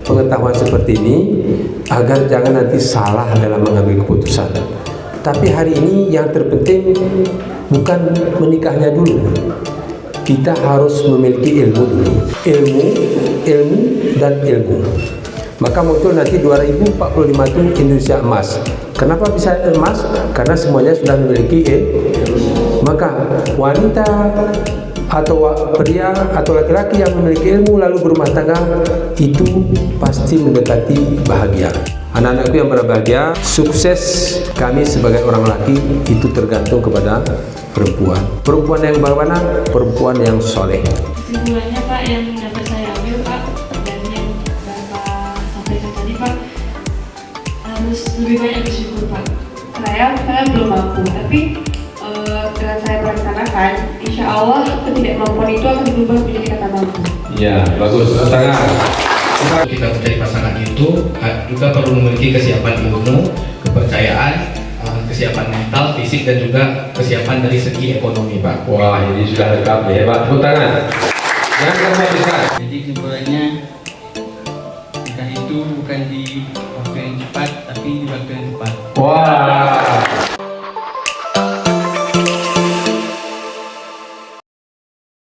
pengetahuan seperti ini agar jangan nanti salah dalam mengambil keputusan. Tapi hari ini yang terpenting bukan menikahnya dulu. Kita harus memiliki ilmu dulu. Ilmu dan ilmu. Maka muncul nanti 2045 itu Indonesia emas. Kenapa bisa emas? Karena semuanya sudah memiliki ilmu. Maka wanita atau pria atau laki-laki yang memiliki ilmu lalu berumah tangga itu pasti mendekati bahagia. Anak-anakku yang berbahagia, sukses kami sebagai orang laki itu tergantung kepada perempuan. Perempuan yang bagaimana? Perempuan yang soleh. Kesimpulannya Pak, yang dapat saya ambil Pak, dan yang Bapak sampaikan tadi Pak, harus lebih banyak bersyukur Pak. Saya belum mampu, tapi dengan saya melaksanakan, insya Allah ketidakmampuan itu akan berubah menjadi kata mampu. Ya, bagus. Tangan. Kita mencari pasangan itu juga perlu memiliki kesiapan ilmu, kepercayaan, kesiapan mental, fisik, dan juga kesiapan dari segi ekonomi, Pak. Wah, ini sudah lengkap ya, Pak. Tepuk tangan. Yang keempat. Jadi kesimpulannya, nikah itu bukan di waktu yang cepat, tapi di waktu yang tepat. Wah.